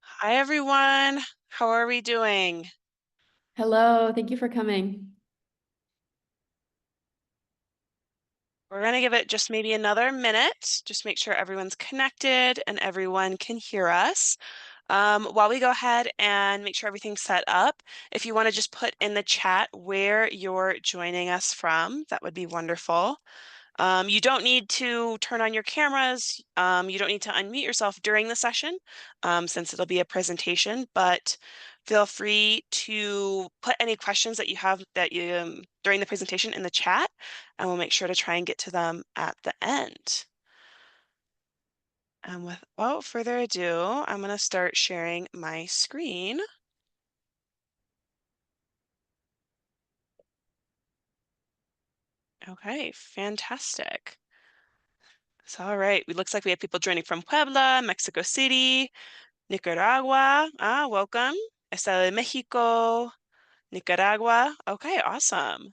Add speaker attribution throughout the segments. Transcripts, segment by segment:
Speaker 1: Hi, everyone. How are we doing?
Speaker 2: Hello, thank you for coming.
Speaker 1: We're going to give it just maybe another minute. Just make sure everyone's connected and everyone can hear us. While we go ahead and make sure everything's set up, if you want to just put in the chat where you're joining us from, that would be wonderful. You don't need to turn on your cameras. You don't need to unmute yourself during the session, since it'll be a presentation, but feel free to put any questions that you have during the presentation in the chat, and we'll make sure to try and get to them at the end. And without further ado, I'm going to start sharing my screen. Okay, fantastic. So, all right, it looks like we have people joining from Puebla, Mexico City, Nicaragua. Welcome. Estado de Mexico, Nicaragua. Okay, awesome.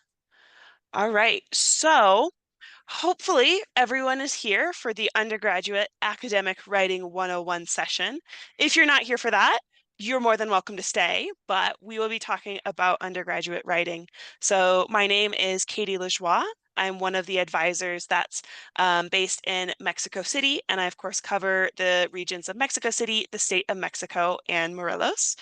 Speaker 1: All right, so hopefully everyone is here for the Undergraduate Academic Writing 101 session. If you're not here for that, you're more than welcome to stay, but we will be talking about undergraduate writing. So my name is Katie Lajoie. I'm one of the advisors that's based in Mexico City, and I, of course, cover the regions of Mexico City, the state of Mexico, and Morelos.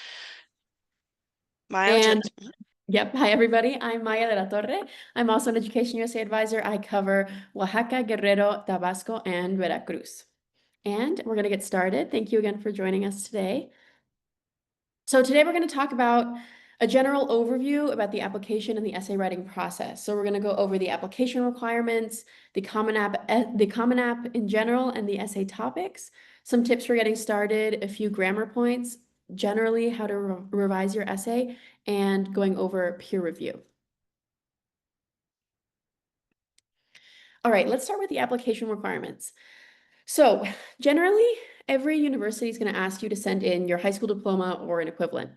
Speaker 1: Maya, would you like
Speaker 2: And
Speaker 1: to?
Speaker 2: yep, hi everybody. I'm Maya de la Torre. I'm also an Education USA advisor. I cover Oaxaca, Guerrero, Tabasco, and Veracruz. And we're going to get started. Thank you again for joining us today. So today we're going to talk about a general overview about the application and the essay writing process. So we're going to go over the application requirements, the Common App in general, and the essay topics, some tips for getting started, a few grammar points, generally how to revise your essay, and going over peer review. All right, let's start with the application requirements. So generally, every university is going to ask you to send in your high school diploma or an equivalent.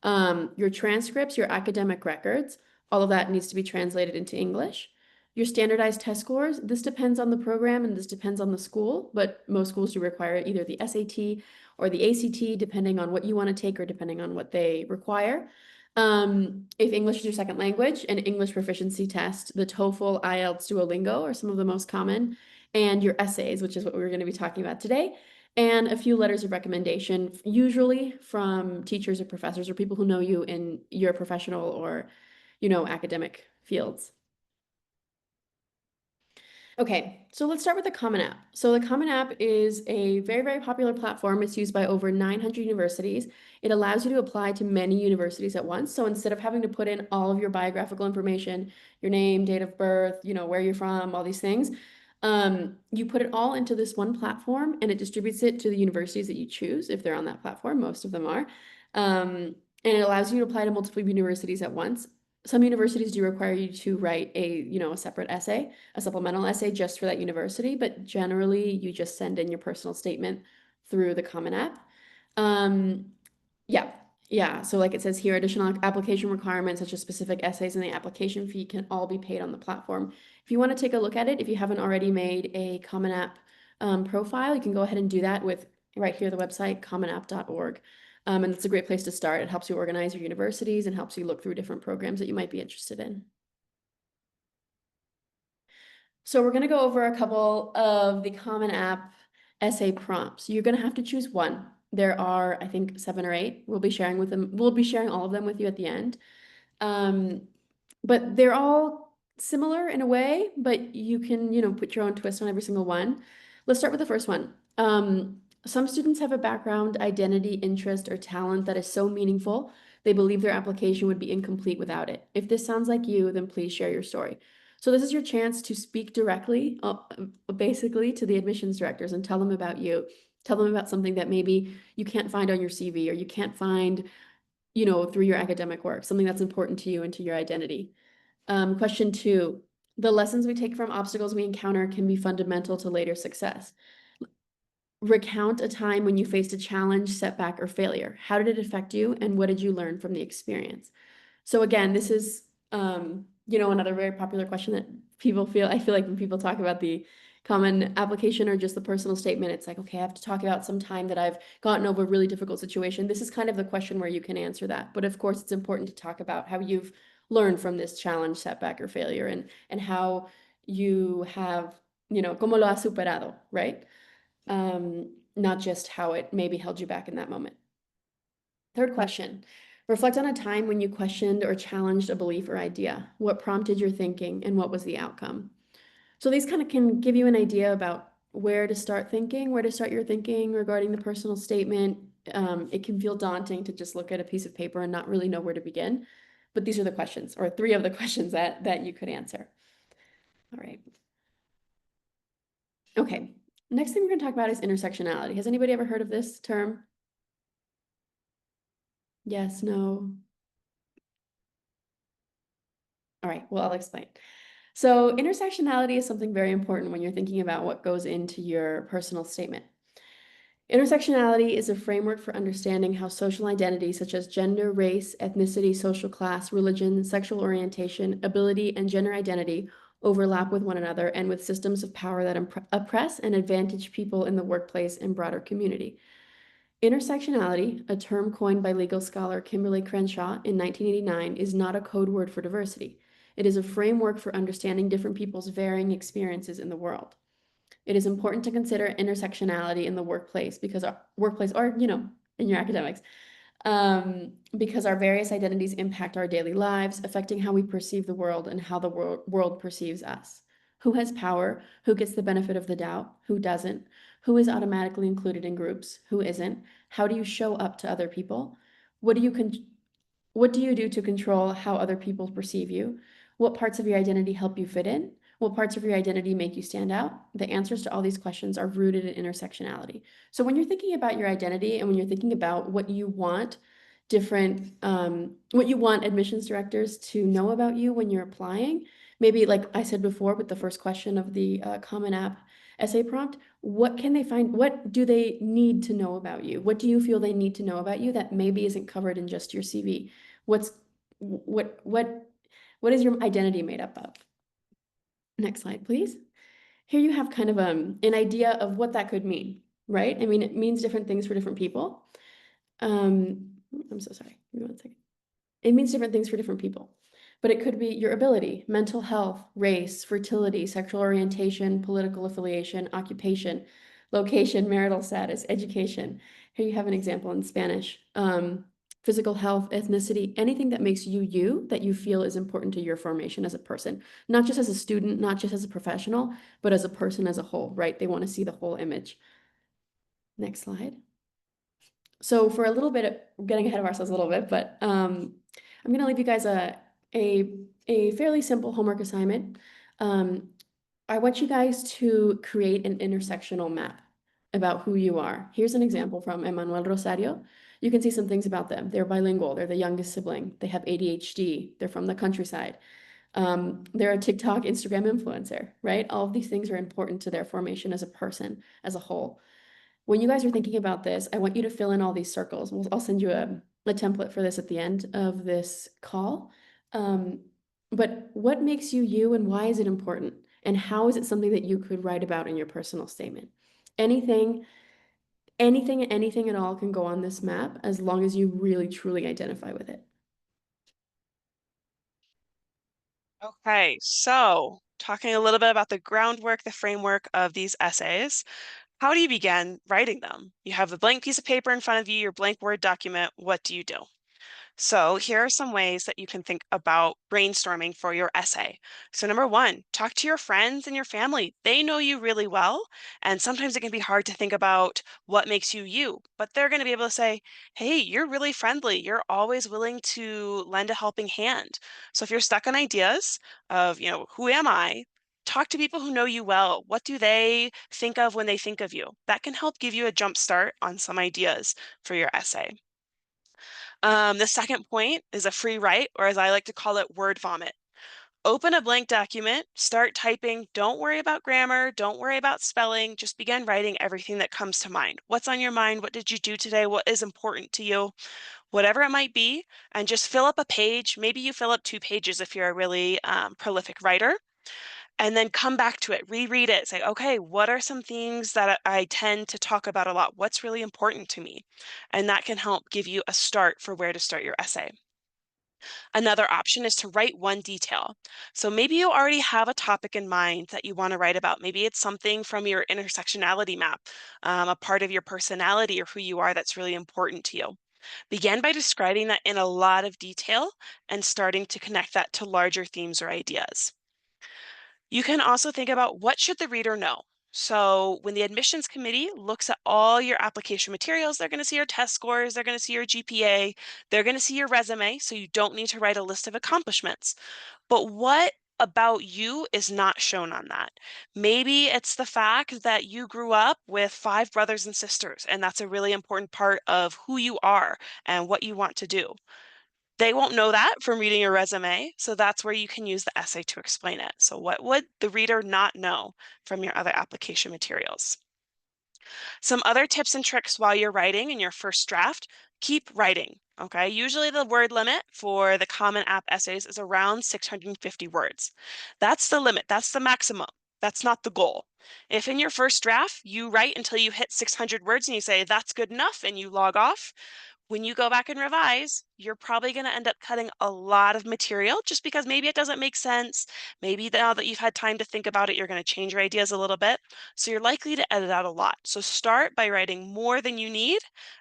Speaker 2: Your transcripts, your academic records, all of that needs to be translated into English. Your standardized test scores, this depends on the program and this depends on the school, but most schools do require either the SAT or the ACT, depending on what you want to take or depending on what they require. If English is your second language, an English proficiency test, the TOEFL, IELTS, Duolingo are some of the most common, and your essays, which is what we're going to be talking about today, and a few letters of recommendation, usually from teachers or professors or people who know you in your professional or, academic fields. Okay, so let's start with the Common App. So the Common App is a very, very popular platform. It's used by over 900 universities. It allows you to apply to many universities at once. So instead of having to put in all of your biographical information, your name, date of birth, where you're from, all these things, you put it all into this one platform and it distributes it to the universities that you choose if they're on that platform. Most of them are. And it allows you to apply to multiple universities at once. Some universities do require you to write a separate essay, a supplemental essay just for that university, but generally you just send in your personal statement through the Common App. Um, yeah, yeah. So like it says here, additional application requirements such as specific essays and the application fee can all be paid on the platform. If you want to take a look at it, if you haven't already made a Common App profile, you can go ahead and do that with right here, the website, commonapp.org. And it's a great place to start. It helps you organize your universities and helps you look through different programs that you might be interested in. So we're going to go over a couple of the Common App essay prompts. You're going to have to choose one. There are, I think, 7 or 8. We'll be sharing with them. We'll be sharing all of them with you at the end. Um, but they're all similar in a way, but you can, put your own twist on every single one. Let's start with the first one. Some students have a background, identity, interest, or talent that is so meaningful, they believe their application would be incomplete without it. If this sounds like you, then please share your story. So this is your chance to speak directly, basically, to the admissions directors and tell them about you. Tell them about something that maybe you can't find on your CV or you can't find, through your academic work, something that's important to you and to your identity. Question 2, the lessons we take from obstacles we encounter can be fundamental to later success. Recount a time when you faced a challenge, setback, or failure. How did it affect you, and what did you learn from the experience? So again, this is, another very popular question that I feel like when people talk about the common application or just the personal statement. It's like, okay, I have to talk about some time that I've gotten over a really difficult situation. This is kind of the question where you can answer that. But of course, it's important to talk about how you've learned from this challenge, setback, or failure, and how you have, cómo lo has superado, right? Not just how it maybe held you back in that moment. Third question. Reflect on a time when you questioned or challenged a belief or idea. What prompted your thinking and what was the outcome? So these kind of can give you an idea about where to start thinking, where to start your thinking regarding the personal statement. It can feel daunting to just look at a piece of paper and not really know where to begin. But these are the questions, or three of the questions that you could answer. All right. Okay. Next thing we're going to talk about is intersectionality. Has anybody ever heard of this term? Yes, no. All right, well, I'll explain. So intersectionality is something very important when you're thinking about what goes into your personal statement. Intersectionality is a framework for understanding how social identities such as gender, race, ethnicity, social class, religion, sexual orientation, ability, and gender identity overlap with one another and with systems of power that oppress and advantage people in the workplace and broader community. Intersectionality, a term coined by legal scholar Kimberly Crenshaw in 1989, is not a code word for diversity. It is a framework for understanding different people's varying experiences in the world. It is important to consider intersectionality in the workplace because our workplace, or in your academics, because our various identities impact our daily lives, affecting how we perceive the world and how the world perceives us. Who has power? Who gets the benefit of the doubt? Who doesn't? Who is automatically included in groups? Who isn't? How do you show up to other people? What do you what do you do to control how other people perceive you? What parts of your identity help you fit in? What parts of your identity make you stand out? The answers to all these questions are rooted in intersectionality. So when you're thinking about your identity and when you're thinking about what you want what you want admissions directors to know about you when you're applying, maybe like I said before with the first question of the Common App essay prompt, what can they find? What do they need to know about you? What do you feel they need to know about you that maybe isn't covered in just your CV? What's what is your identity made up of? Next slide, please. Here you have kind of an idea of what that could mean, right? I mean, it means different things for different people. I'm so sorry. Give me one second. It means different things for different people, but it could be your ability, mental health, race, fertility, sexual orientation, political affiliation, occupation, location, marital status, education. Here you have an example in Spanish. Physical health, ethnicity, anything that makes you you, that you feel is important to your formation as a person, not just as a student, not just as a professional, but as a person as a whole, right? They want to see the whole image. Next slide. So for a little bit, getting ahead of ourselves a little bit, but I'm going to leave you guys a, a fairly simple homework assignment. Um, I want you guys to create an intersectional map about who you are. Here's an example from Emmanuel Rosario. You can see some things about them. They're bilingual. They're the youngest sibling. They have ADHD. They're from the countryside. They're a TikTok, Instagram influencer, right? All of these things are important to their formation as a person, as a whole. When you guys are thinking about this, I want you to fill in all these circles. I'll send you a template for this at the end of this call. But what makes you you and why is it important? And how is it something that you could write about in your personal statement? Anything, anything at all can go on this map as long as you really truly identify with it.
Speaker 1: Okay, so talking a little bit about the groundwork, the framework of these essays. How do you begin writing them? You have the blank piece of paper in front of you, your blank Word document. What do you do? So here are some ways that you can think about brainstorming for your essay. So number one, talk to your friends and your family. They know you really well, and sometimes it can be hard to think about what makes you you, but they're going to be able to say, hey, you're really friendly. You're always willing to lend a helping hand. So if you're stuck on ideas of, who am I? Talk to people who know you well. What do they think of when they think of you? That can help give you a jump start on some ideas for your essay. The second point is a free write, or as I like to call it, word vomit. Open a blank document, start typing. Don't worry about grammar. Don't worry about spelling. Just begin writing everything that comes to mind. What's on your mind? What did you do today? What is important to you? Whatever it might be, and just fill up a page. Maybe you fill up 2 pages if you're a really prolific writer. and then come back to it, reread it, say, okay, what are some things that I tend to talk about a lot? What's really important to me? And that can help give you a start for where to start your essay. Another option is to write one detail. So maybe you already have a topic in mind that you want to write about. Maybe it's something from your intersectionality map, a part of your personality or who you are that's really important to you. Begin by describing that in a lot of detail and starting to connect that to larger themes or ideas. You can also think about what should the reader know? So when the admissions committee looks at all your application materials, they're going to see your test scores, they're going to see your GPA, they're going to see your resume, so you don't need to write a list of accomplishments. But what about you is not shown on that? Maybe it's the fact that you grew up with five brothers and sisters, and that's a really important part of who you are and what you want to do. They won't know that from reading your resume, so that's where you can use the essay to explain it. So what would the reader not know from your other application materials? Some other tips and tricks while you're writing in your first draft, keep writing, okay? Usually the word limit for the Common App essays is around 650 words. That's the limit, that's the maximum. That's not the goal. If in your first draft you write until you hit 600 words and you say that's good enough and you log off, when you go back and revise, you're probably going to end up cutting a lot of material just because maybe it doesn't make sense. Maybe now that you've had time to think about it, you're going to change your ideas a little bit. So you're likely to edit out a lot. So start by writing more than you need,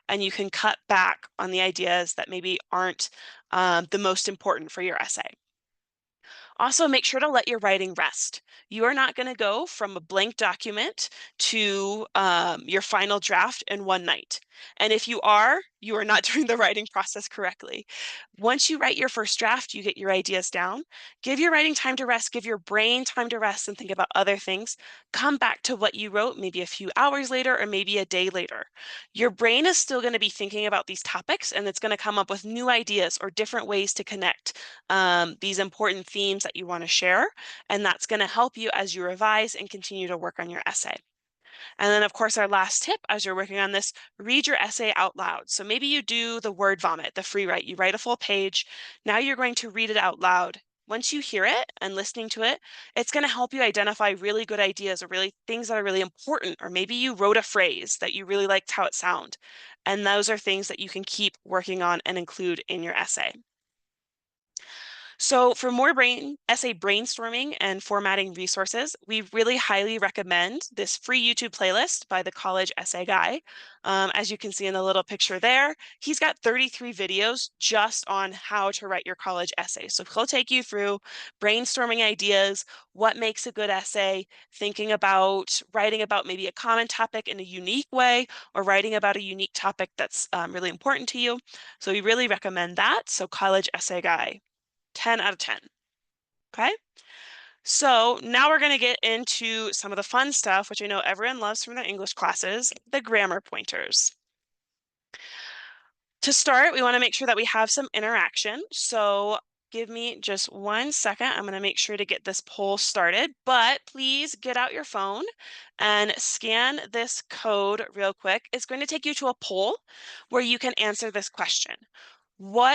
Speaker 1: and you can cut back on the ideas that maybe aren't the most important for your essay. Also, make sure to let your writing rest. You are not going to go from a blank document to your final draft in one night. And if you are not doing the writing process correctly. Once you write your first draft, you get your ideas down. Give your writing time to rest, give your brain time to rest and think about other things. Come back to what you wrote maybe a few hours later or maybe a day later. Your brain is still going to be thinking about these topics and it's going to come up with new ideas or different ways to connect these important themes that you want to share. And that's going to help you as you revise and continue to work on your essay. And then, of course, our last tip as you're working on this, read your essay out loud. So maybe you do the word vomit, the free write. You write a full page. Now you're going to read it out loud. Once you hear it and listening to it, it's going to help you identify really good ideas or really things that are really important. Or maybe you wrote a phrase that you really liked how it sounded. And those are things that you can keep working on and include in your essay. So for more essay brainstorming and formatting resources, we really highly recommend this free YouTube playlist by the College Essay Guy. As you can see in the little picture there, he's got 33 videos just on how to write your college essay. So he'll take you through brainstorming ideas, what makes a good essay, thinking about writing about maybe a common topic in a unique way, or writing about a unique topic that's really important to you. So we really recommend that. So College Essay Guy. 10 out of 10. Okay. So now we're going to get into some of the fun stuff, which I know everyone loves from their English classes, the grammar pointers. To start, we want to make sure that we have some interaction. So give me just 1 second. I'm going to make sure to get this poll started, but please get out your phone and scan this code real quick. It's going to take you to a poll where you can answer this question.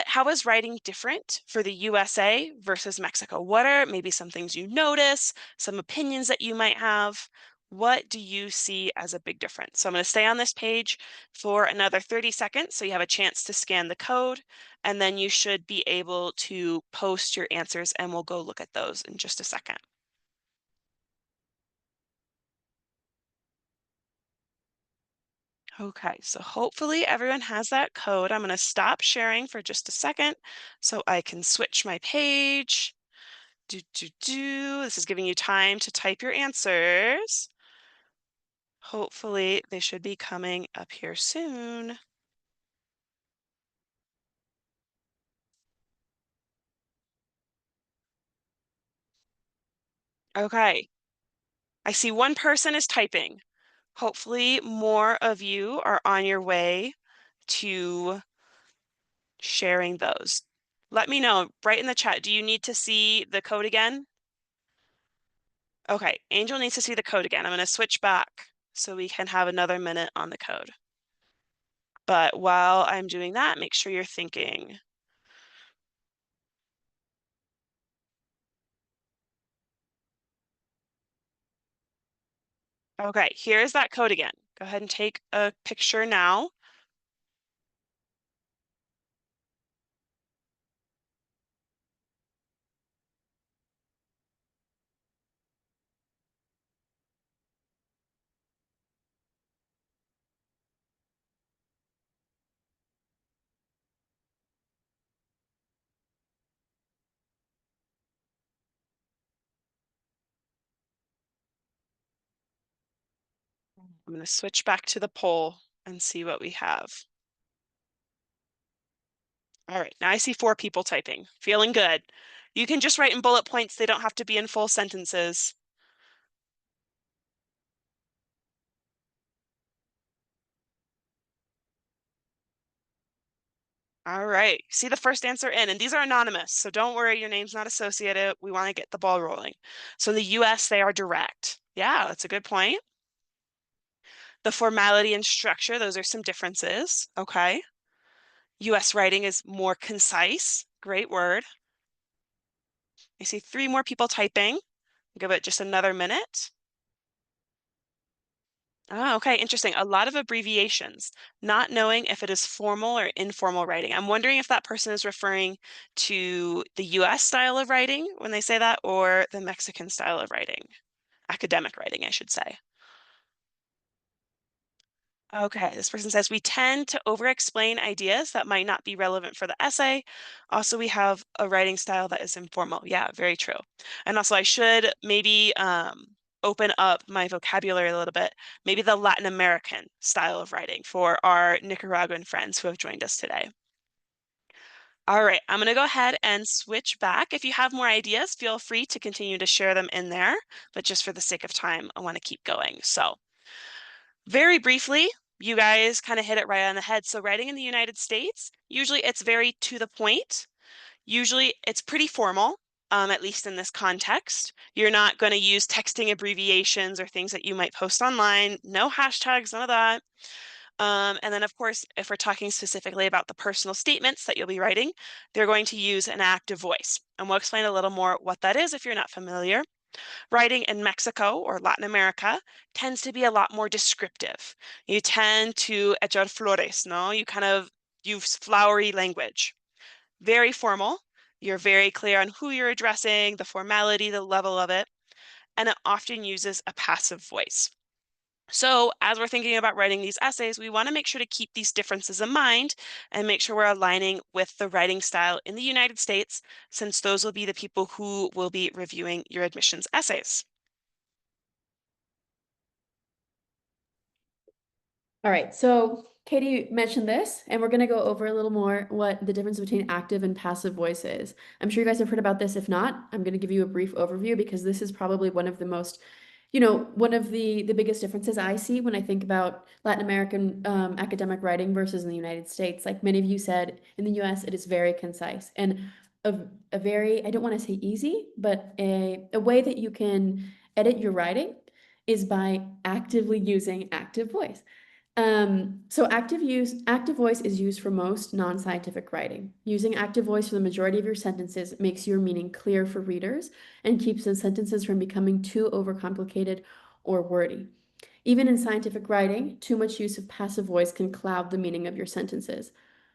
Speaker 1: How is writing different for the USA versus Mexico? What are maybe some things you notice, some opinions that you might have? What do you see as a big difference? So I'm going to stay on this page for another 30 seconds so you have a chance to scan the code, and then you should be able to post your answers and we'll go look at those in just a second. Okay, so hopefully everyone has that code. I'm going to stop sharing for just a second so I can switch my page. This is giving you time to type your answers. Hopefully they should be coming up here soon. Okay, I see one person is typing. Hopefully more of you are on your way to sharing those. Let me know right in the chat. Do you need to see the code again? Okay, Angel needs to see the code again. I'm going to switch back so we can have another minute on the code. But while I'm doing that, make sure you're thinking. Okay, here's that code again. Go ahead and take a picture now. I'm going to switch back to the poll and see what we have. All right, now I see 4 people typing. Feeling good. You can just write in bullet points. They don't have to be in full sentences. All right, see the first answer in, and these are anonymous, so don't worry, your name's not associated. We want to get the ball rolling. So in the US, they are direct. Yeah, that's a good point. The formality and structure, those are some differences. Okay. US writing is more concise. Great word. I see 3 more people typing. Give it just another minute. Oh, okay, interesting. A lot of abbreviations, not knowing if it is formal or informal writing. I'm wondering if that person is referring to the US style of writing when they say that, or the Mexican style of writing, academic writing, I should say. Okay, this person says we tend to over-explain ideas that might not be relevant for the essay. Also, we have a writing style that is informal. Yeah, very true. And also, I should maybe open up my vocabulary a little bit. Maybe the Latin American style of writing for our Nicaraguan friends who have joined us today. All right, I'm going to go ahead and switch back. If you have more ideas, feel free to continue to share them in there. But just for the sake of time, I want to keep going. So, very briefly, you guys kind of hit it right on the head. So writing in the United States, usually it's very to the point. Usually it's pretty formal, at least in this context. You're not going to use texting abbreviations or things that you might post online. No hashtags, none of that. And then, of course, if we're talking specifically about the personal statements that you'll be writing, they're going to use an active voice. And we'll explain a little more what that is if you're not familiar. Writing in Mexico or Latin America tends to be a lot more descriptive. You tend to echar flores, no? You kind of use flowery language. Very formal. You're very clear on who you're addressing, the formality, the level of it, and it often uses a passive voice. So, as we're thinking about writing these essays, we want to make sure to keep these differences in mind and make sure we're aligning with the writing style in the United States, since those will be the people who will be reviewing your admissions essays.
Speaker 2: All right, so Katie mentioned this, and we're going to go over a little more what the difference between active and passive voice is. I'm sure you guys have heard about this. If not, I'm going to give you a brief overview because this is probably one of the most, one of the biggest differences I see when I think about Latin American academic writing versus in the United States. Like many of you said, in the US, it is very concise and a, a very, I don't want to say easy, but a way that you can edit your writing is by actively using active voice. So active voice is used for most non-scientific writing. Using active voice for the majority of your sentences makes your meaning clear for readers and keeps the sentences from becoming too overcomplicated or wordy. Even in scientific writing, too much use of passive voice can cloud the meaning of your sentences.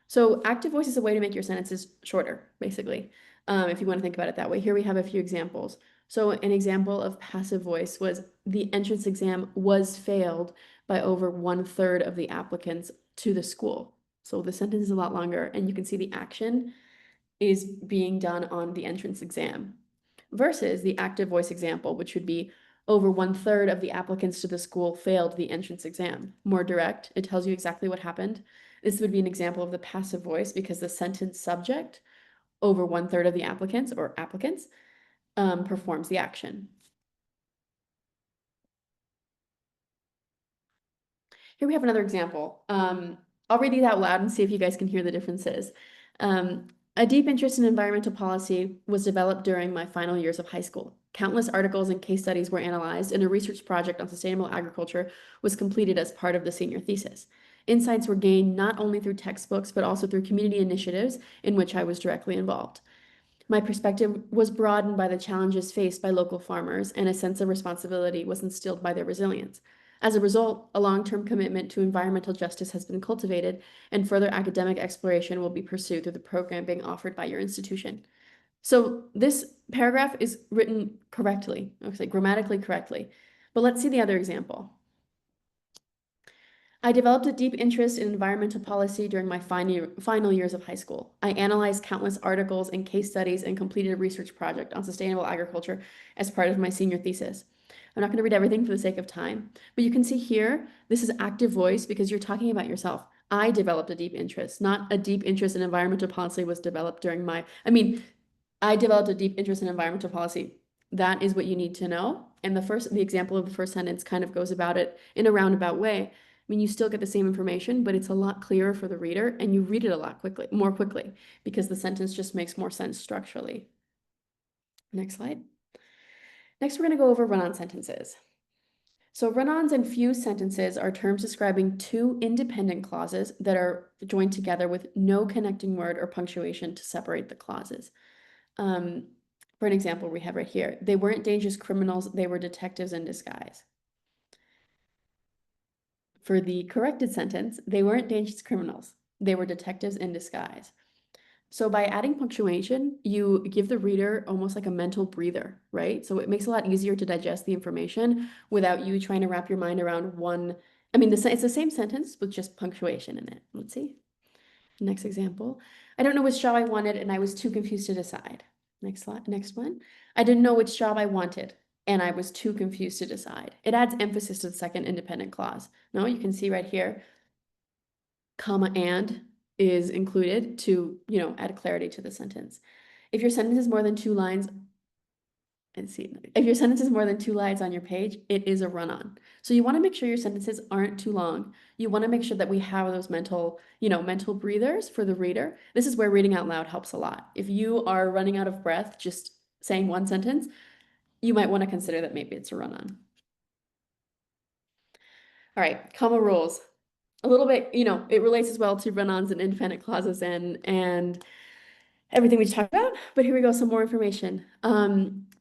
Speaker 2: So active voice is a way to make your sentences shorter, basically, if you want to think about it that way. Here we have a few examples. So an example of passive voice was the entrance exam was failed by over 1/3 of the applicants to the school. So the sentence is a lot longer, and you can see the action is being done on the entrance exam versus the active voice example, which would be over 1/3 of the applicants to the school failed the entrance exam. More direct, it tells you exactly what happened. This would be an example of the passive voice because the sentence subject, over 1/3 of the applicants or applicants, performs the action. Here we have another example. I'll read these out loud and see if you guys can hear the differences. A deep interest in environmental policy was developed during my final years of high school. Countless articles and case studies were analyzed, and a research project on sustainable agriculture was completed as part of the senior thesis. Insights were gained not only through textbooks, but also through community initiatives in which I was directly involved. My perspective was broadened by the challenges faced by local farmers, and a sense of responsibility was instilled by their resilience. As a result, a long-term commitment to environmental justice has been cultivated, and further academic exploration will be pursued through the program being offered by your institution. So this paragraph is written correctly, okay, grammatically correctly. But let's see the other example. I developed a deep interest in environmental policy during my final years of high school. I analyzed countless articles and case studies and completed a research project on sustainable agriculture as part of my senior thesis. I'm not going to read everything for the sake of time, but you can see here, this is active voice because you're talking about yourself. I developed a deep interest, not a deep interest in environmental policy was developed during I developed a deep interest in environmental policy. That is what you need to know. And the example of the first sentence kind of goes about it in a roundabout way. I mean, you still get the same information, but it's a lot clearer for the reader and you read it a lot more quickly because the sentence just makes more sense structurally. Next slide. Next, we're going to go over run-on sentences. So run-ons and fused sentences are terms describing two independent clauses that are joined together with no connecting word or punctuation to separate the clauses. Um, for an example, we have right here, they weren't dangerous criminals, they were detectives in disguise. For the corrected sentence, they weren't dangerous criminals, they were detectives in disguise. So by adding punctuation, you give the reader almost like a mental breather, right? So it makes it a lot easier to digest the information without you trying to wrap your mind around one. I mean, it's the same sentence with just punctuation in it. Let's see. Next example. I don't know which job I wanted and I was too confused to decide. Next slide, next one. I didn't know which job I wanted and I was too confused to decide. It adds emphasis to the second independent clause. No, you can see right here, comma and is included to, add clarity to the sentence. If your sentence is more than 2 lines, let's see, if your sentence is more than 2 lines on your page, it is a run-on. So you want to make sure your sentences aren't too long. You want to make sure that we have those mental breathers for the reader. This is where reading out loud helps a lot. If you are running out of breath just saying one sentence, you might want to consider that maybe it's a run-on. All right, comma rules. A little bit, it relates as well to run-ons and independent clauses and everything we just talked about, but here we go, some more information.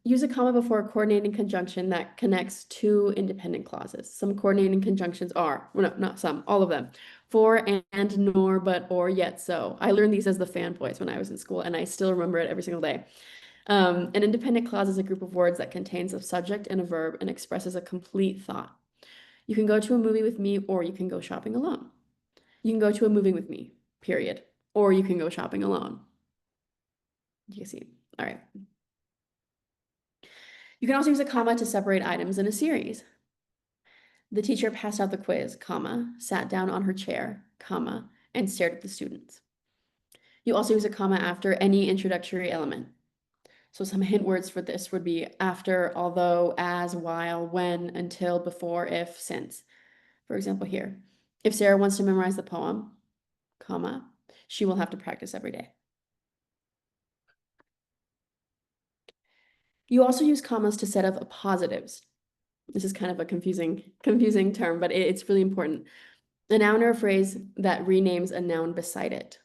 Speaker 2: Use a comma before a coordinating conjunction that connects two independent clauses. Some coordinating conjunctions are, well, no, not some, all of them. For, and, nor, but, or, yet, so. I learned these as the fanboys when I was in school, and I still remember it every single day. An independent clause is a group of words that contains a subject and a verb and expresses a complete thought. You can go to a movie with me, or you can go shopping alone. You can go to a movie with me, period. Or you can go shopping alone. You can see. All right. You can also use a comma to separate items in a series. The teacher passed out the quiz, comma, sat down on her chair, comma, and stared at the students. You also use a comma after any introductory element. So some hint words for this would be after, although, as, while, when, until, before, if, since. For example, here, if Sarah wants to memorize the poem, comma, she will have to practice every day. You also use commas to set up positives. This is kind of a confusing term, but it's really important. A noun or a phrase that renames a noun beside it.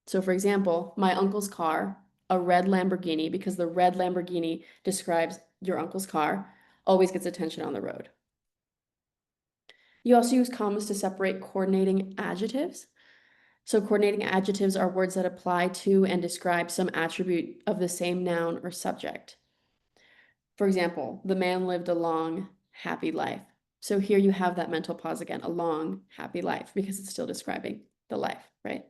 Speaker 2: So for example, my uncle's car, a red Lamborghini, because the red Lamborghini describes your uncle's car, always gets attention on the road. You also use commas to separate coordinating adjectives. So coordinating adjectives are words that apply to and describe some attribute of the same noun or subject. For example, the man lived a long, happy life. So here you have that mental pause again, a long, happy life, because it's still describing the life, right?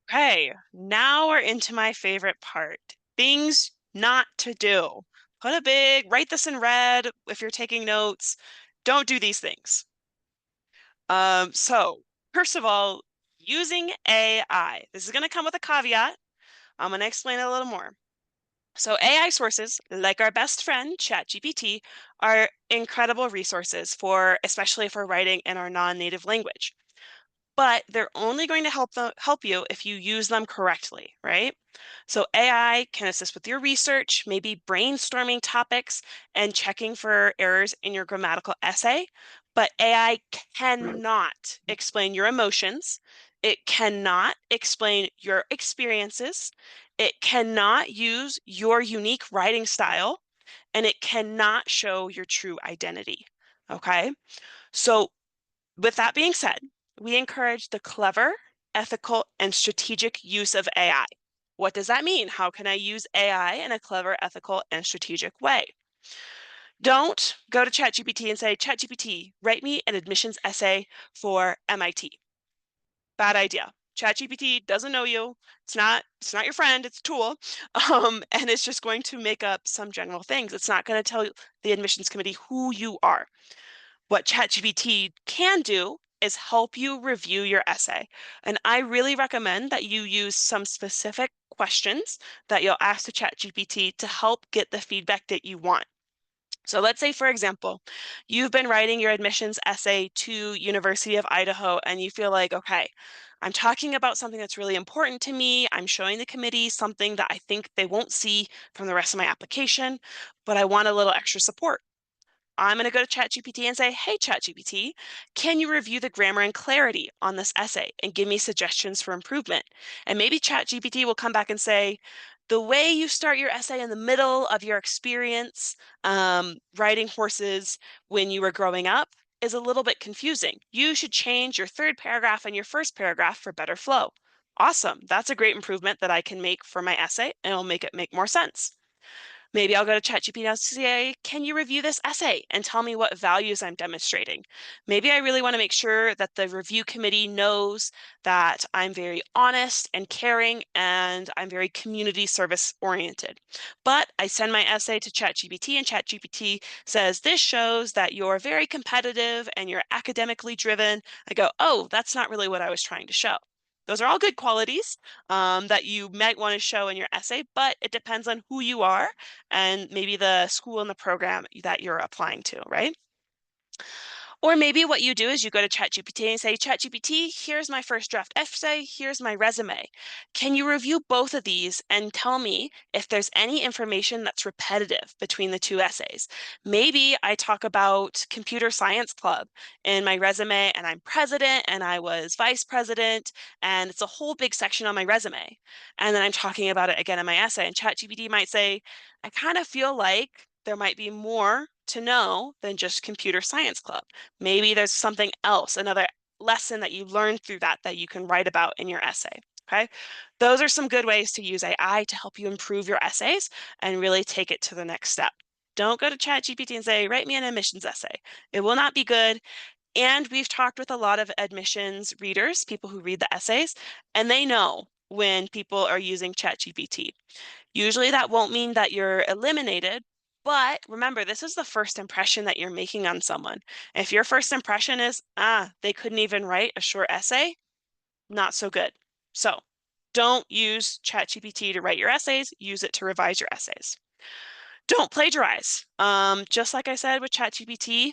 Speaker 1: Okay, now we're into my favorite part. Things not to do. Write this in red if you're taking notes. Don't do these things. So first of all, using AI. This is going to come with a caveat. I'm going to explain it a little more. So AI sources, like our best friend, ChatGPT, are incredible resources especially for writing in our non-native language. But they're only going to help you if you use them correctly, right? So AI can assist with your research, maybe brainstorming topics and checking for errors in your grammatical essay. But AI cannot explain your emotions. It cannot explain your experiences. It cannot use your unique writing style. and it cannot show your true identity. Okay? So, with that being said, we encourage the clever, ethical, and strategic use of AI. What does that mean? How can I use AI in a clever, ethical, and strategic way? Don't go to ChatGPT and say, ChatGPT, write me an admissions essay for MIT. Bad idea. ChatGPT doesn't know you. It's not your friend, it's a tool. And it's just going to make up some general things. It's not going to tell the admissions committee who you are. What ChatGPT can do is help you review your essay. And I really recommend that you use some specific questions that you'll ask the ChatGPT to help get the feedback that you want. So let's say, for example, you've been writing your admissions essay to University of Idaho and you feel like, okay, I'm talking about something that's really important to me. I'm showing the committee something that I think they won't see from the rest of my application, but I want a little extra support. I'm going to go to ChatGPT and say, hey, ChatGPT, can you review the grammar and clarity on this essay and give me suggestions for improvement? And maybe ChatGPT will come back and say, the way you start your essay in the middle of your experience riding horses when you were growing up is a little bit confusing. You should change your third paragraph and your first paragraph for better flow. Awesome. That's a great improvement that I can make for my essay, and it'll make it make more sense. Maybe I'll go to ChatGPT and say, can you review this essay and tell me what values I'm demonstrating? Maybe I really want to make sure that the review committee knows that I'm very honest and caring and I'm very community service oriented. But I send my essay to ChatGPT and ChatGPT says, this shows that you're very competitive and you're academically driven. I go, oh, that's not really what I was trying to show. Those are all good qualities that you might want to show in your essay, but it depends on who you are and maybe the school and the program that you're applying to, right? Or maybe what you do is you go to ChatGPT and say, ChatGPT, here's my first draft essay, here's my resume. Can you review both of these and tell me if there's any information that's repetitive between the two essays? Maybe I talk about computer science club in my resume and I'm president and I was vice president and it's a whole big section on my resume. And then I'm talking about it again in my essay and ChatGPT might say, I kind of feel like there might be more to know than just computer science club. Maybe there's something else, another lesson that you learned through that you can write about in your essay. Okay. Those are some good ways to use AI to help you improve your essays and really take it to the next step. Don't go to ChatGPT and say, write me an admissions essay. It will not be good. And we've talked with a lot of admissions readers, people who read the essays, and they know when people are using ChatGPT. Usually that won't mean that you're eliminated, but remember, this is the first impression that you're making on someone. If your first impression is, they couldn't even write a short essay, not so good. So don't use ChatGPT to write your essays, use it to revise your essays. Don't plagiarize. Just like I said with ChatGPT,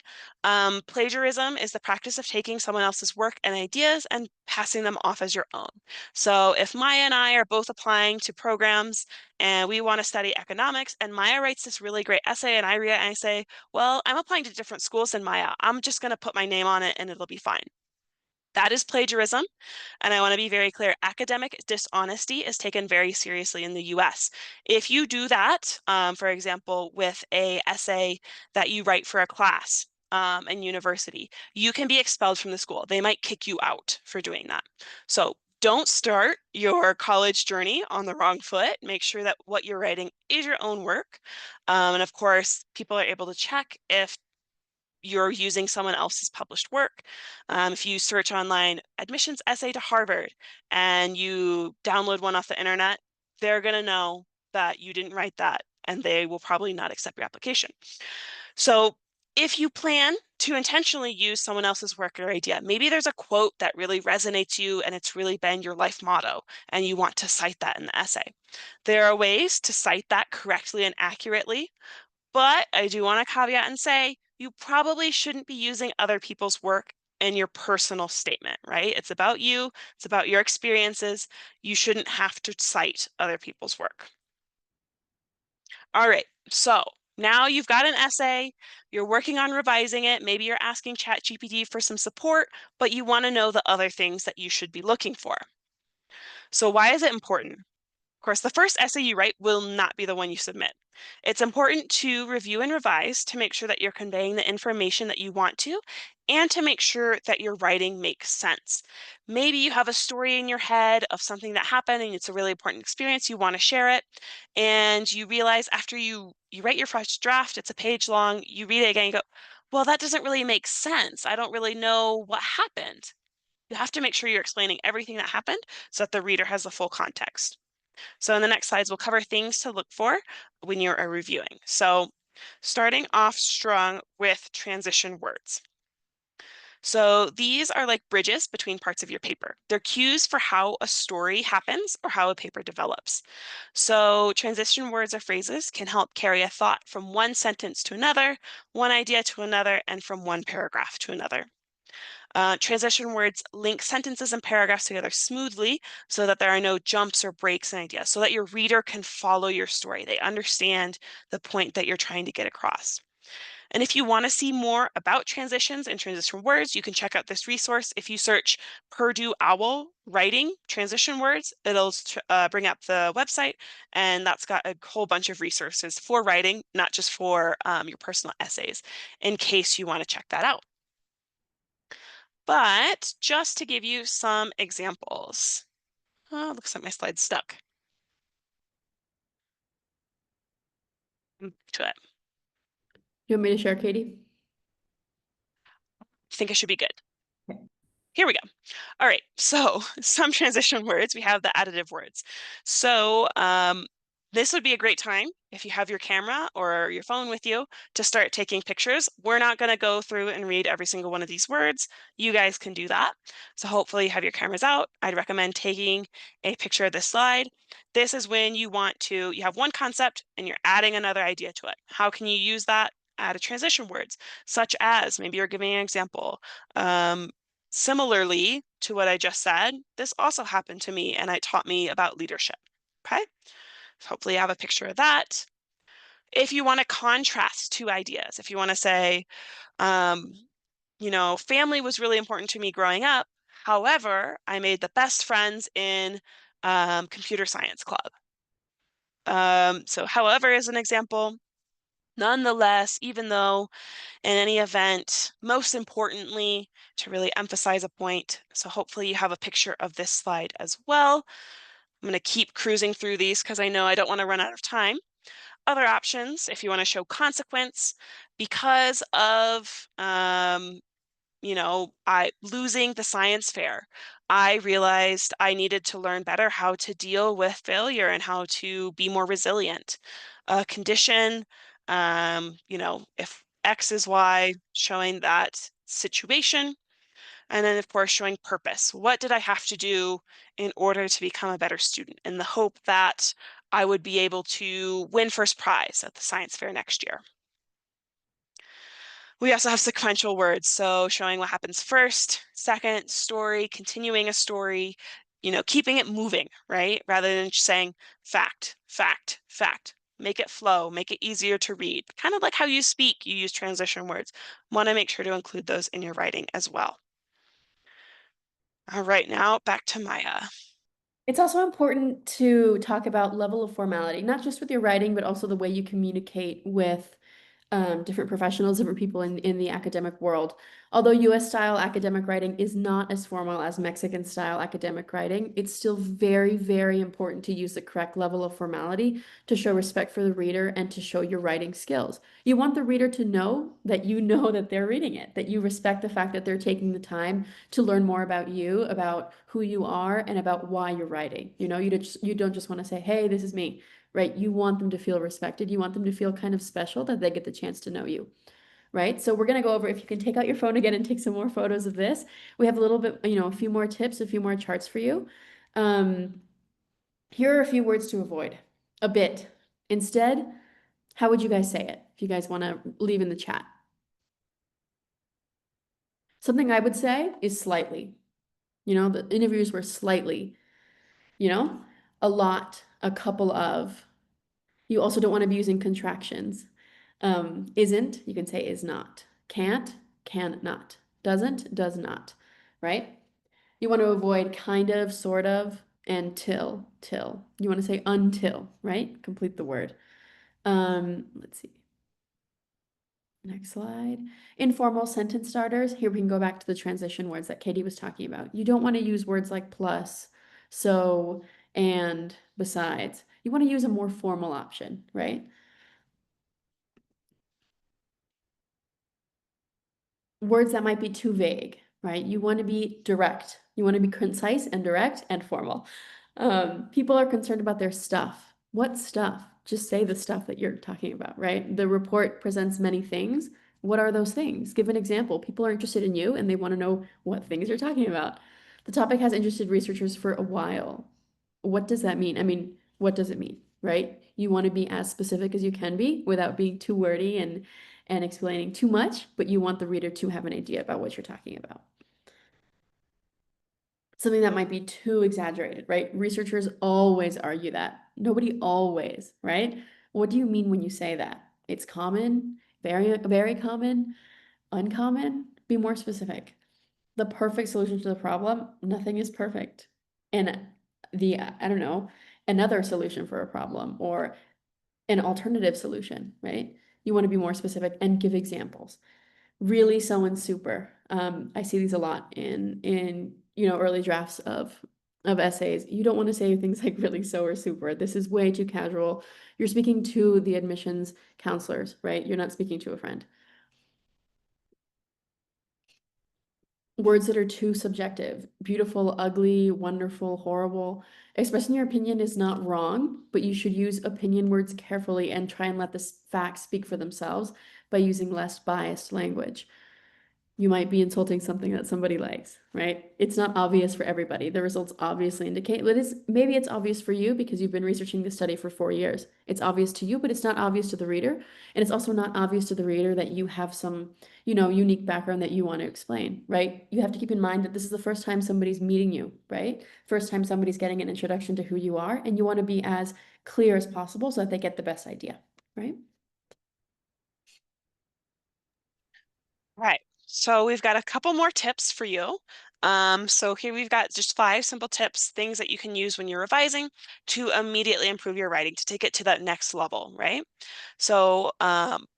Speaker 1: plagiarism is the practice of taking someone else's work and ideas and passing them off as your own. So if Maya and I are both applying to programs and we want to study economics, and Maya writes this really great essay, and I read it and I say, well, I'm applying to different schools than Maya. I'm just going to put my name on it and it'll be fine. That is plagiarism. And I want to be very clear, academic dishonesty is taken very seriously in the US. If you do that, for example, with a essay that you write for a class in university, you can be expelled from the school. They might kick you out for doing that. So don't start your college journey on the wrong foot. Make sure that what you're writing is your own work. And of course, people are able to check if you're using someone else's published work. If you search online admissions essay to Harvard and you download one off the internet, they're going to know that you didn't write that and they will probably not accept your application. So if you plan to intentionally use someone else's work or idea, maybe there's a quote that really resonates you and it's really been your life motto and you want to cite that in the essay. There are ways to cite that correctly and accurately, but I do want to caveat and say you probably shouldn't be using other people's work in your personal statement, right? It's about you, it's about your experiences. You shouldn't have to cite other people's work. All right, so now you've got an essay, you're working on revising it, maybe you're asking ChatGPT for some support, but you want to know the other things that you should be looking for. So why is it important? course, the first essay you write will not be the one you submit. It's important to review and revise to make sure that you're conveying the information that you want to and to make sure that your writing makes sense. Maybe you have a story in your head of something that happened and it's a really important experience, you want to share it, and you realize after you write your first draft, it's a page long, you read it again, you go, well, that doesn't really make sense. I don't really know what happened. You have to make sure you're explaining everything that happened so that the reader has the full context. So in the next slides, we'll cover things to look for when you're reviewing. So starting off strong with transition words. So these are like bridges between parts of your paper. They're cues for how a story happens or how a paper develops. So transition words or phrases can help carry a thought from one sentence to another, one idea to another, and from one paragraph to another. Transition words link sentences and paragraphs together smoothly so that there are no jumps or breaks in ideas, so that your reader can follow your story. They understand the point that you're trying to get across. And if you want to see more about transitions and transition words, you can check out this resource. If you search Purdue OWL writing transition words, it'll bring up the website, and that's got a whole bunch of resources for writing, not just for your personal essays, in case you want to check that out. But just to give you some examples. Oh, looks like my slide's stuck. To it.
Speaker 2: You want me to share, Katie?
Speaker 1: I think I should be good.
Speaker 2: Okay.
Speaker 1: Here we go. All right, so some transition words, we have the additive words. So this would be a great time if you have your camera or your phone with you to start taking pictures. We're not going to go through and read every single one of these words. You guys can do that. So hopefully you have your cameras out. I'd recommend taking a picture of this slide. This is when you have one concept and you're adding another idea to it. How can you use that? Add a transition words, such as maybe you're giving an example. Similarly to what I just said, this also happened to me and it taught me about leadership. Okay, so hopefully you have a picture of that. If you want to contrast two ideas, if you want to say, um, family was really important to me growing up. However, I made the best friends in computer science club. So however is an example. Nonetheless, even though in any event, most importantly, to really emphasize a point. So hopefully you have a picture of this slide as well. I'm going to keep cruising through these because I know I don't want to run out of time. Other options, if you want to show consequence, because of I losing the science fair, I realized I needed to learn better how to deal with failure and how to be more resilient. A condition, if X is Y, showing that situation. And then, of course, showing purpose. What did I have to do in order to become a better student? In the hope that I would be able to win first prize at the science fair next year. We also have sequential words, so showing what happens first, second, story, continuing a story, keeping it moving, right? Rather than just saying fact, fact, fact. Make it flow, make it easier to read. Kind of like how you speak, you use transition words. Want to make sure to include those in your writing as well. All right, now back to Maya.
Speaker 2: It's also important to talk about level of formality, not just with your writing, but also the way you communicate with different professionals, different people in the academic world. Although US style academic writing is not as formal as Mexican style academic writing, it's still very, very important to use the correct level of formality to show respect for the reader and to show your writing skills. You want the reader to know that they're reading it, that you respect the fact that they're taking the time to learn more about you, about who you are, and about why you're writing. You don't just want to say, "Hey, this is me." Right? You want them to feel respected. You want them to feel kind of special that they get the chance to know you, right? So we're going to go over, if you can take out your phone again and take some more photos of this. We have a little bit, a few more tips, a few more charts for you. Um, Here are a few words to avoid. A bit. Instead, how would you guys say it? If you guys want to leave in the chat. Something I would say is slightly. The interviews were slightly, you know, a lot, a couple of. You also don't want to be using contractions. Isn't, you can say is not. Can't, can not. Doesn't, does not, right? You want to avoid kind of, sort of, and till. You want to say until, right? Complete the word. Let's see. Next slide. Informal sentence starters. Here we can go back to the transition words that Katie was talking about. You don't want to use words like plus, so, and, besides. You want to use a more formal option, right? Words that might be too vague, right? You want to be direct. You want to be concise and direct and formal. People are concerned about their stuff. What stuff? Just say the stuff that you're talking about, right? The report presents many things. What are those things? Give an example. People are interested in you and they want to know what things you're talking about. The topic has interested researchers for a while. What does that mean? I mean, what does it mean, right? You want to be as specific as you can be without being too wordy and explaining too much, but you want the reader to have an idea about what you're talking about. Something that might be too exaggerated, right? Researchers always argue that. Nobody always, right? What do you mean when you say that? It's common, very common, uncommon? Be more specific. The perfect solution to the problem, nothing is perfect. And I don't know, another solution for a problem or an alternative solution, right? You want to be more specific and give examples. Really so and super. I see these a lot in early drafts of essays. You don't want to say things like really so or super. This is way too casual. You're speaking to the admissions counselors, right? You're not speaking to a friend. Words that are too subjective, beautiful, ugly, wonderful, horrible. Expressing your opinion is not wrong, but you should use opinion words carefully and try and let the facts speak for themselves by using less biased language. You might be insulting something that somebody likes, right? It's not obvious for everybody. The results obviously indicate, but maybe it's obvious for you because you've been researching this study for 4 years. It's obvious to you, but it's not obvious to the reader. And it's also not obvious to the reader that you have some, unique background that you want to explain, right? You have to keep in mind that this is the first time somebody's meeting you, right? First time somebody's getting an introduction to who you are, and you want to be as clear as possible so that they get the best idea, right?
Speaker 1: Right. So we've got a couple more tips for you. So here we've got just 5 simple tips, things that you can use when you're revising to immediately improve your writing, to take it to that next level, right? So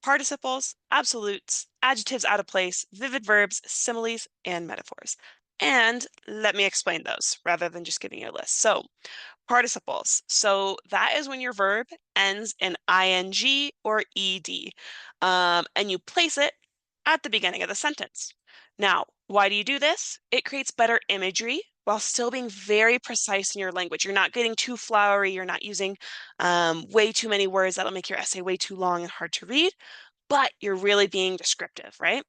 Speaker 1: participles, absolutes, adjectives out of place, vivid verbs, similes, and metaphors. And let me explain those rather than just giving you a list. So participles. So that is when your verb ends in ing or ed, and you place it at the beginning of the sentence. Now, why do you do this? It creates better imagery while still being very precise in your language. You're not getting too flowery. You're not using way too many words that'll make your essay way too long and hard to read, but you're really being descriptive, right?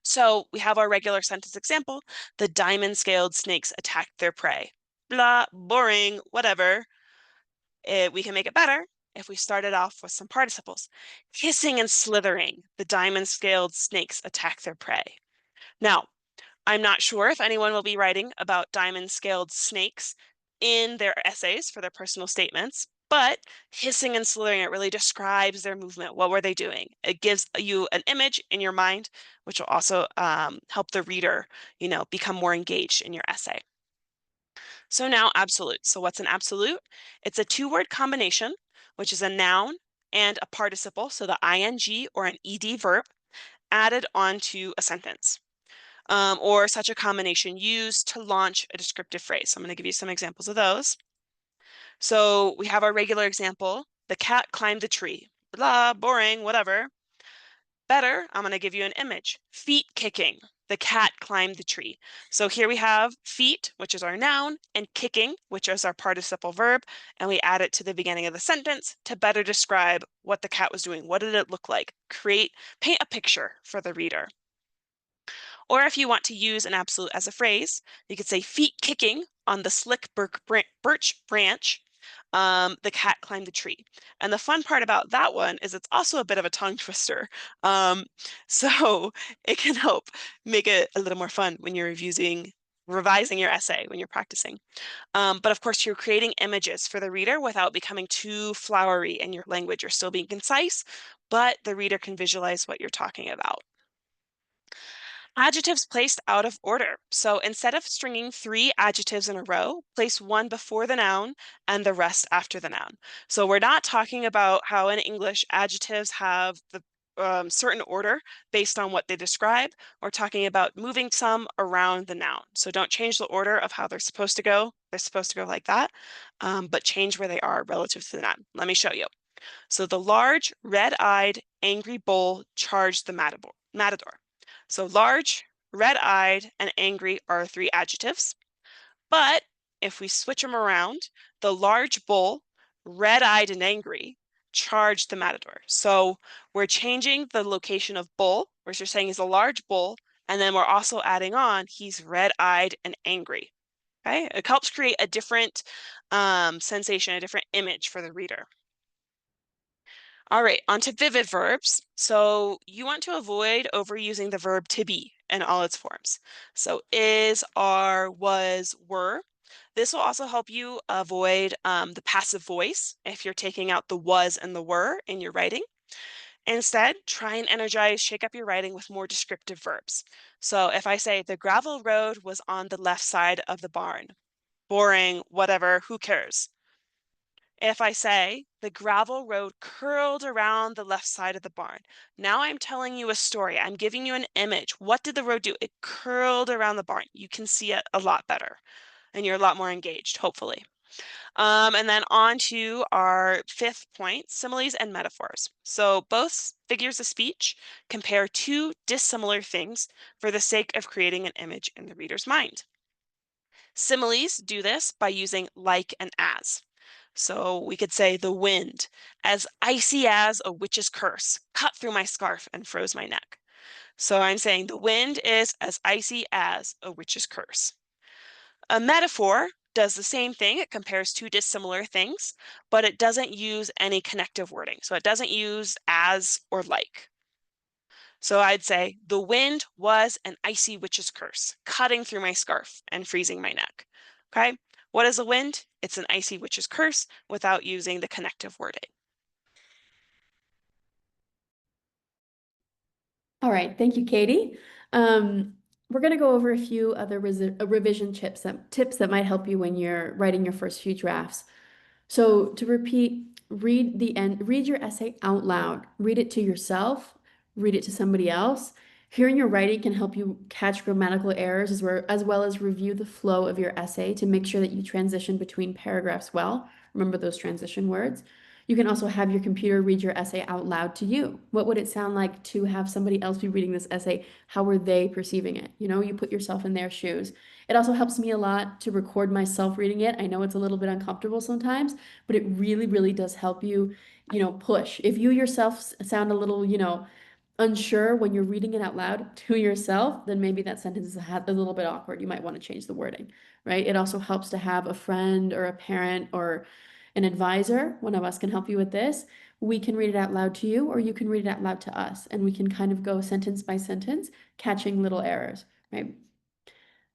Speaker 1: So we have our regular sentence example. The diamond-scaled snakes attacked their prey. Blah, boring, whatever. We can make it better if we started off with some participles. Hissing and slithering, the diamond-scaled snakes attack their prey. Now, I'm not sure if anyone will be writing about diamond-scaled snakes in their essays for their personal statements, but hissing and slithering, it really describes their movement. What were they doing? It gives you an image in your mind, which will also help the reader, become more engaged in your essay. So now absolute. So what's an absolute? It's a two-word combination, which is a noun and a participle, so the ing or an ed verb, added onto a sentence. Or such a combination used to launch a descriptive phrase. So I'm going to give you some examples of those. So we have our regular example. The cat climbed the tree. Blah, boring, whatever. Better, I'm going to give you an image. Feet kicking. The cat climbed the tree. So here we have feet, which is our noun, and kicking, which is our participle verb, and we add it to the beginning of the sentence to better describe what the cat was doing. What did it look like? Paint a picture for the reader. Or if you want to use an absolute as a phrase, you could say feet kicking on the slick birch branch. The cat climbed the tree. And the fun part about that one is it's also a bit of a tongue twister. So it can help make it a little more fun when you're revising your essay, when you're practicing. But of course, you're creating images for the reader without becoming too flowery in your language. You're still being concise, but the reader can visualize what you're talking about. Adjectives placed out of order. So instead of stringing three adjectives in a row, place one before the noun and the rest after the noun. So we're not talking about how in English adjectives have the certain order based on what they describe. We're talking about moving some around the noun. So don't change the order of how they're supposed to go. They're supposed to go like that, but change where they are relative to the noun. Let me show you. So the large, red-eyed, angry bull charged the matador. So large, red-eyed, and angry are three adjectives. But if we switch them around, the large bull, red-eyed and angry, charged the matador. So we're changing the location of bull, which you're saying is a large bull, and then we're also adding on he's red-eyed and angry. Okay, it helps create a different sensation, a different image for the reader. All right, on to vivid verbs. So you want to avoid overusing the verb to be in all its forms. So is, are, was, were. This will also help you avoid the passive voice if you're taking out the was and the were in your writing. Instead, try and energize, shake up your writing with more descriptive verbs. So if I say the gravel road was on the left side of the barn, boring, whatever, who cares? If I say the gravel road curled around the left side of the barn, now I'm telling you a story. I'm giving you an image. What did the road do? It curled around the barn. You can see it a lot better and you're a lot more engaged, hopefully. And then on to our fifth point, similes and metaphors. So both figures of speech compare two dissimilar things for the sake of creating an image in the reader's mind. Similes do this by using like and as. So we could say the wind, as icy as a witch's curse, cut through my scarf and froze my neck. So I'm saying the wind is as icy as a witch's curse. A metaphor does the same thing. It compares two dissimilar things, but it doesn't use any connective wording. So it doesn't use as or like. So I'd say the wind was an icy witch's curse, cutting through my scarf and freezing my neck. Okay. What is a wind? It's an icy witch's curse without using the connective wording.
Speaker 2: All right, thank you, Katie. We're going to go over a few other revision tips that might help you when you're writing your first few drafts. So to repeat, read your essay out loud. Read it to yourself, read it to somebody else. Hearing your writing can help you catch grammatical errors as well as review the flow of your essay to make sure that you transition between paragraphs well. Remember those transition words. You can also have your computer read your essay out loud to you. What would it sound like to have somebody else be reading this essay? How were they perceiving it? You know, you put yourself in their shoes. It also helps me a lot to record myself reading it. I know it's a little bit uncomfortable sometimes, but it really, really does help you, push. If you yourself sound a little, unsure when you're reading it out loud to yourself, then maybe that sentence is a little bit awkward. You might want to change the wording, right? It also helps to have a friend or a parent or an advisor. One of us can help you with this. We can read it out loud to you, or you can read it out loud to us, and we can kind of go sentence by sentence, catching little errors, right?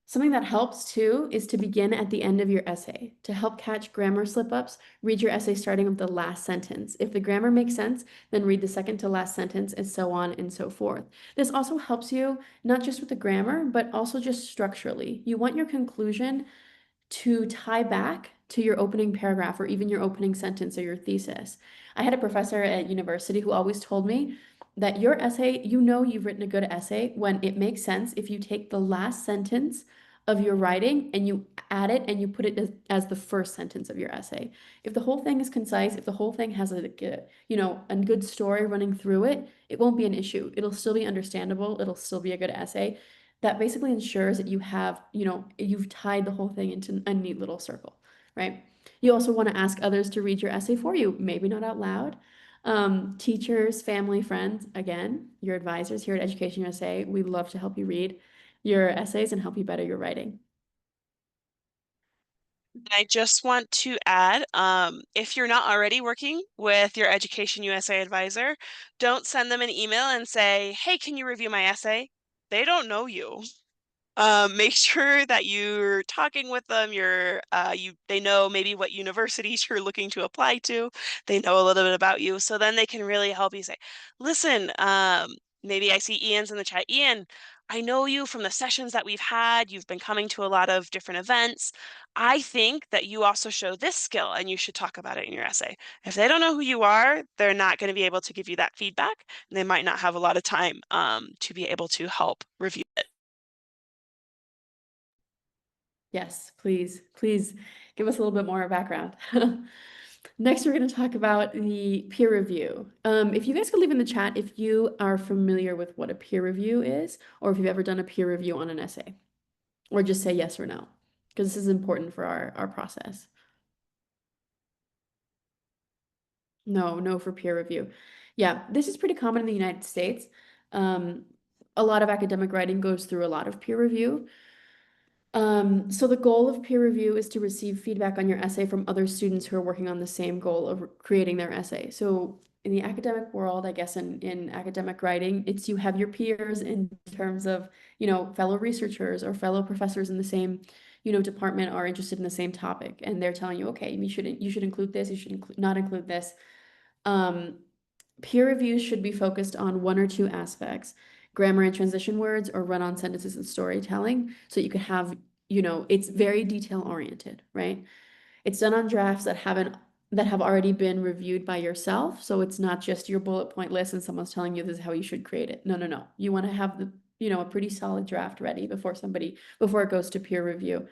Speaker 2: Something that helps too is to begin at the end of your essay. To help catch grammar slip-ups, read your essay starting with the last sentence. If the grammar makes sense, then read the second to last sentence and so on and so forth. This also helps you not just with the grammar, but also just structurally. You want your conclusion to tie back to your opening paragraph or even your opening sentence or your thesis. I had a professor at university who always told me that your essay, you know you've written a good essay when it makes sense if you take the last sentence of your writing and you add it and you put it as the first sentence of your essay. If the whole thing is concise, if the whole thing has a good story running through it, it won't be an issue. It'll still be understandable. It'll still be a good essay. That basically ensures that you've tied the whole thing into a neat little circle, right? You also want to ask others to read your essay for you, maybe not out loud. Teachers, family, friends, again, your advisors here at Education USA, we love to help you read your essays and help you better your writing.
Speaker 1: I just want to add, if you're not already working with your Education USA advisor, don't send them an email and say, hey, can you review my essay? They don't know you. Make sure that you're talking with them. They know maybe what universities you're looking to apply to. They know a little bit about you, so then they can really help you say, listen, maybe I see Ian's in the chat. Ian, I know you from the sessions that we've had. You've been coming to a lot of different events. I think that you also show this skill and you should talk about it in your essay. If they don't know who you are, they're not going to be able to give you that feedback. And they might not have a lot of time to be able to help review it.
Speaker 2: Yes, please, please give us a little bit more background. Next, we're going to talk about the peer review. If you guys could leave in the chat if you are familiar with what a peer review is, or if you've ever done a peer review on an essay, or just say yes or no, because this is important for our process. No, no for peer review. Yeah, this is pretty common in the United States. Um, a lot of academic writing goes through a lot of peer review. So the goal of peer review is to receive feedback on your essay from other students who are working on the same goal of creating their essay. So in the academic world, I guess in academic writing, it's you have your peers in terms of, fellow researchers or fellow professors in the same, department are interested in the same topic. And they're telling you, okay, you should include this, you should not include this. Um, Peer reviews should be focused on one or two aspects, grammar and transition words or run-on sentences and storytelling. So you could have, it's very detail oriented, right? It's done on drafts that have already been reviewed by yourself. So it's not just your bullet point list and someone's telling you this is how you should create it. No, no, no. You want to have a pretty solid draft ready before it goes to peer review.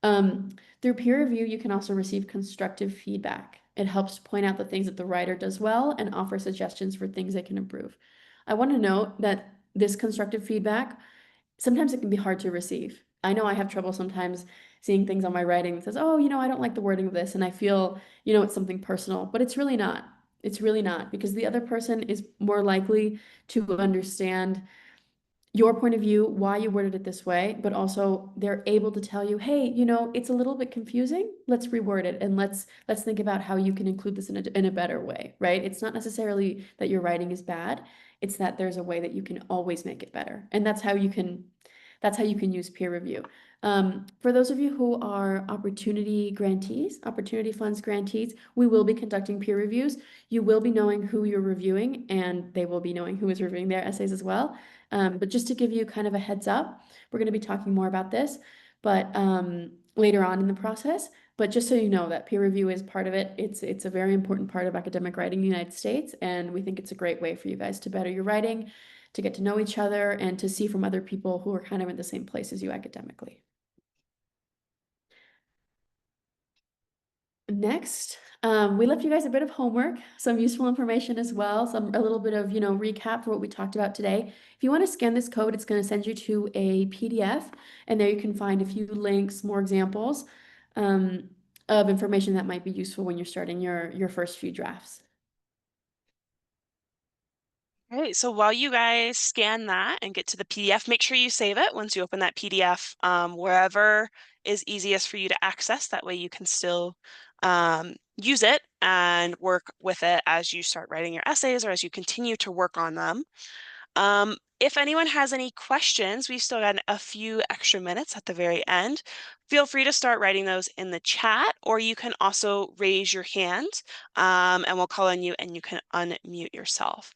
Speaker 2: Through peer review, you can also receive constructive feedback. It helps point out the things that the writer does well and offer suggestions for things they can improve. I want to note that this constructive feedback, sometimes it can be hard to receive. I know I have trouble sometimes seeing things on my writing that says, oh, I don't like the wording of this, and I feel, it's something personal, but it's really not. It's really not because the other person is more likely to understand your point of view, why you worded it this way, but also they're able to tell you, hey, it's a little bit confusing. Let's reword it and let's think about how you can include this in a better way, right? It's not necessarily that your writing is bad. It's that there's a way that you can always make it better. And that's how you can use peer review. For those of you who are opportunity funds grantees, we will be conducting peer reviews. You will be knowing who you're reviewing, and they will be knowing who is reviewing their essays as well. But just to give you kind of a heads up, we're going to be talking more about this, but later on in the process. But just so you know that peer review is part of it. It's a very important part of academic writing in the United States, and we think it's a great way for you guys to better your writing, to get to know each other, and to see from other people who are kind of in the same place as you academically. Next, we left you guys a bit of homework, some useful information as well, a little bit of, recap for what we talked about today. If you want to scan this code, it's going to send you to a PDF, and there you can find a few links, more examples um, of information that might be useful when you're starting your first few drafts.
Speaker 1: Right, so while you guys scan that and get to the PDF, make sure you save it once you open that PDF wherever is easiest for you to access. That way you can still use it and work with it as you start writing your essays or as you continue to work on them. If anyone has any questions, we've still got a few extra minutes at the very end. Feel free to start writing those in the chat, or you can also raise your hand and we'll call on you and you can unmute yourself.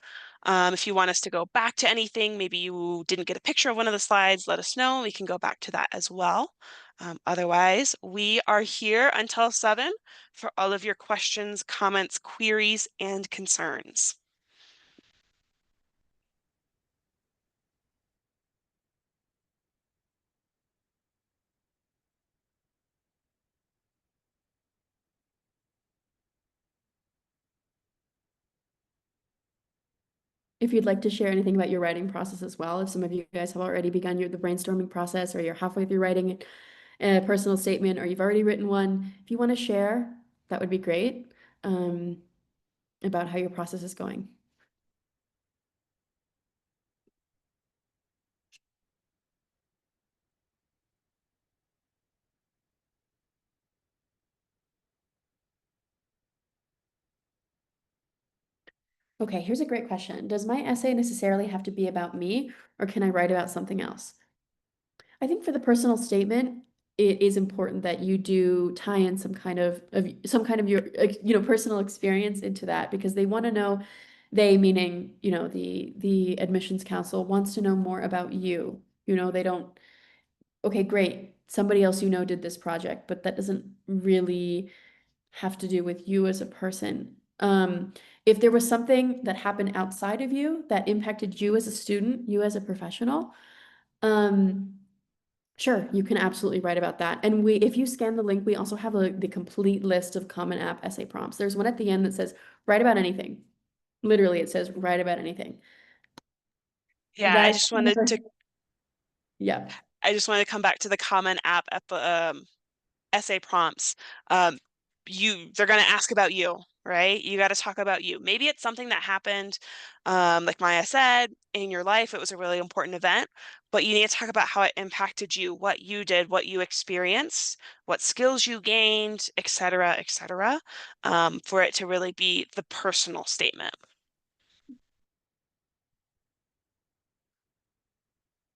Speaker 1: If you want us to go back to anything, maybe you didn't get a picture of one of the slides, let us know. We can go back to that as well. Otherwise, we are here until 7 for all of your questions, comments, queries, and concerns.
Speaker 2: If you'd like to share anything about your writing process as well, if some of you guys have already begun the brainstorming process, or you're halfway through writing a personal statement, or you've already written one, if you want to share, that would be great, about how your process is going. Okay, here's a great question. Does my essay necessarily have to be about me, or can I write about something else? I think for the personal statement, it is important that you do tie in some kind of your personal experience into that, because they want to know, they meaning the admissions council wants to know more about you. They don't, okay, great. Somebody else did this project, but that doesn't really have to do with you as a person. If there was something that happened outside of you that impacted you as a student, you as a professional, um, sure, you can absolutely write about that. And if you scan the link, we also have the complete list of Common App essay prompts. There's one at the end that says, write about anything. Literally, it says, write about anything.
Speaker 1: Yeah,
Speaker 2: That, yeah.
Speaker 1: I just wanted to come back to the Common App essay prompts. Um, they're going to ask about you, right? You got to talk about you. Maybe it's something that happened, like Maya said, in your life. It was a really important event, but you need to talk about how it impacted you, what you did, what you experienced, what skills you gained, et cetera, for it to really be the personal statement.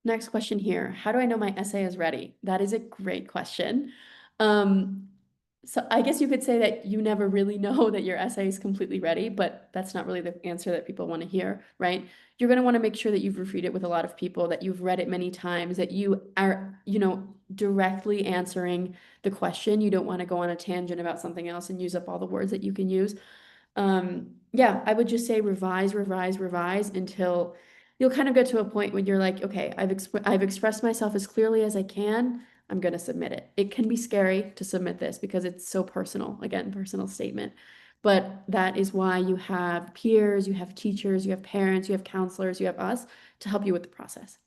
Speaker 2: Next question here. How do I know my essay is ready? That is a great question. Um, so I guess you could say that you never really know that your essay is completely ready, but that's not really the answer that people want to hear, right? You're going to want to make sure that you've reviewed it with a lot of people, that you've read it many times, that you are, directly answering the question. You don't want to go on a tangent about something else and use up all the words that you can use. Yeah, I would just say revise, revise, revise until you'll kind of get to a point when you're like, okay, I've expressed myself as clearly as I can. I'm going to submit it. It can be scary to submit this because it's so personal. Again, personal statement. But that is why you have peers, you have teachers, you have parents, you have counselors, you have us to help you with the process.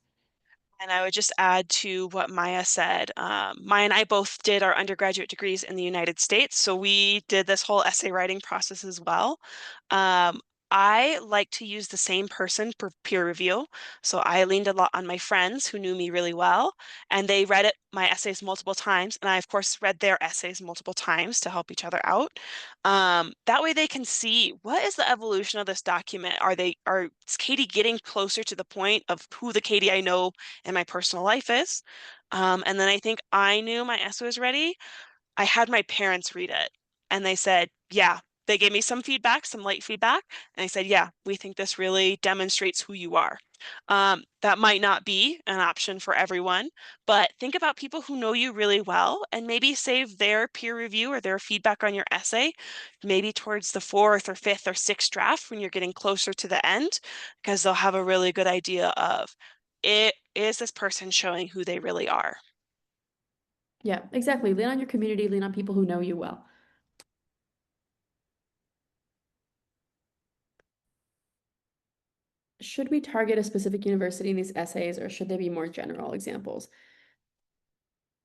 Speaker 1: And I would just add to what Maya said. Maya and I both did our undergraduate degrees in the United States, so we did this whole essay writing process as well. Um, I like to use the same person for peer review, so I leaned a lot on my friends who knew me really well, and they read my essays multiple times, and I, of course, read their essays multiple times to help each other out. That way they can see what is the evolution of this document. Is Katie getting closer to the point of who the Katie I know in my personal life is? And then I think I knew my essay was ready. I had my parents read it and they said, yeah, they gave me some feedback, some light feedback. And I said, yeah, we think this really demonstrates who you are. That might not be an option for everyone, but think about people who know you really well and maybe save their peer review or their feedback on your essay, maybe towards the fourth or fifth or sixth draft when you're getting closer to the end, because they'll have a really good idea of is this person showing who they really are.
Speaker 2: Yeah, exactly. Lean on your community, lean on people who know you well. Should we target a specific university in these essays or should they be more general examples?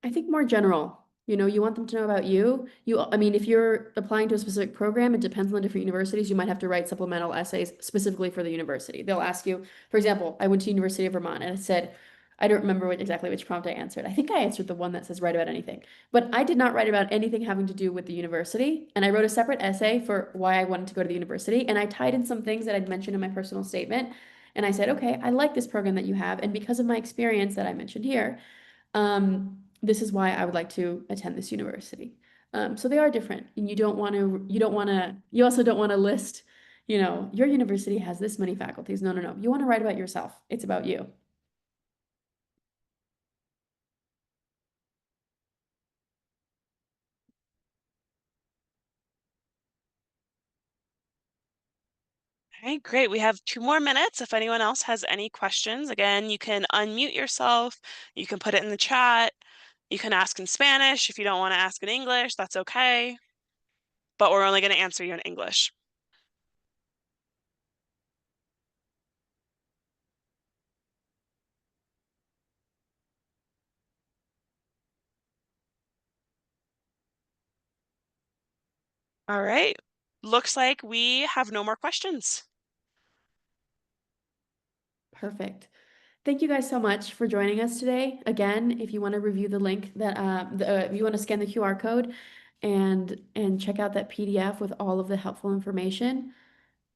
Speaker 2: I think more general. You want them to know about you. I mean, if you're applying to a specific program, it depends on the different universities. You might have to write supplemental essays specifically for the university. They'll ask you, for example, I went to University of Vermont and I said, I don't remember exactly which prompt I answered. I think I answered the one that says write about anything, but I did not write about anything having to do with the university. And I wrote a separate essay for why I wanted to go to the university. And I tied in some things that I'd mentioned in my personal statement. And I said, okay, I like this program that you have. And because of my experience that I mentioned here, this is why I would like to attend this university. So they are different, and you also don't want to list, your university has this many faculties. No, no, no. You want to write about yourself. It's about you.
Speaker 1: All right, great. We have 2 more minutes. If anyone else has any questions, again, you can unmute yourself. You can put it in the chat. You can ask in Spanish. If you don't want to ask in English, that's okay. But we're only going to answer you in English. All right. Looks like we have no more questions.
Speaker 2: Perfect. Thank you guys so much for joining us today. Again, if you want to review the link if you want to scan the QR code and check out that PDF with all of the helpful information.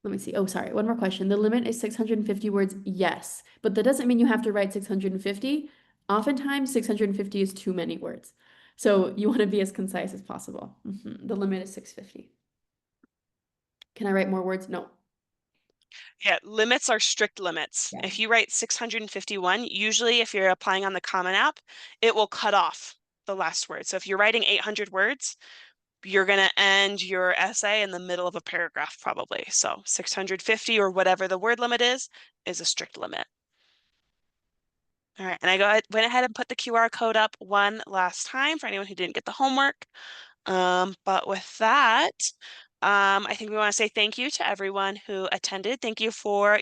Speaker 2: Let me see. Oh, sorry. One more question. The limit is 650 words. Yes, but that doesn't mean you have to write 650. Oftentimes, 650 is too many words. So you want to be as concise as possible. The limit is 650. Can I write more words? No.
Speaker 1: Yeah, limits are strict limits.
Speaker 2: Yeah.
Speaker 1: If you write 651, usually if you're applying on the Common App, it will cut off the last word. So if you're writing 800 words, you're going to end your essay in the middle of a paragraph probably. So 650 or whatever the word limit is a strict limit. All right, and went ahead and put the QR code up one last time for anyone who didn't get the homework. But with that, I think we want to say thank you to everyone who attended. Thank you for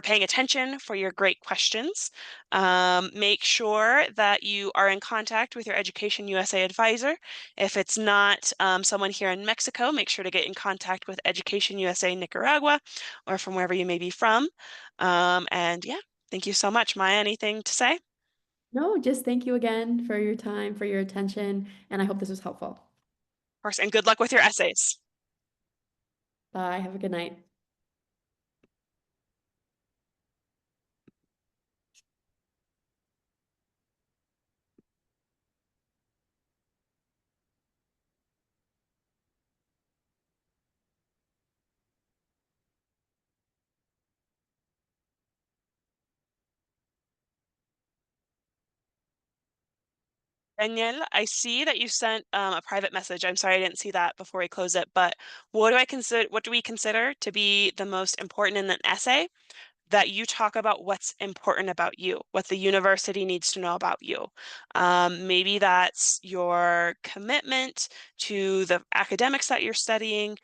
Speaker 1: paying attention, for your great questions. Make sure that you are in contact with your Education USA advisor. If it's not someone here in Mexico, make sure to get in contact with Education USA Nicaragua or from wherever you may be from. And yeah, thank you so much. Maya, anything to say? Of
Speaker 2: No, just thank you again for your time, for your attention, and I hope this was helpful.
Speaker 1: course, and good luck with your essays.
Speaker 2: Bye. Have a good night.
Speaker 1: Danielle, I see that you sent a private message. I'm sorry I didn't see that before we close it, but what do we consider to be the most important in an essay? That you talk about what's important about you, what the university needs to know about you. Maybe that's your commitment to the academics that you're studying,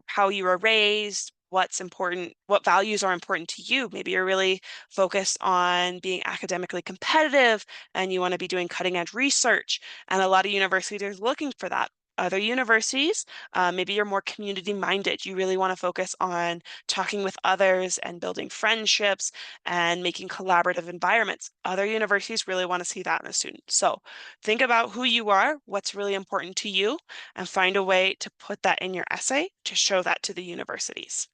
Speaker 1: how you were raised, what's important, what values are important to you. Maybe you're really focused on being academically competitive and you want to be doing cutting edge research. And a lot of universities are looking for that. Other universities, maybe you're more community minded. You really want to focus on talking with others and building friendships and making collaborative environments. Other universities really want to see that in a student. So think about who you are, what's really important to you, and find a way to put that in your essay to show that to the universities.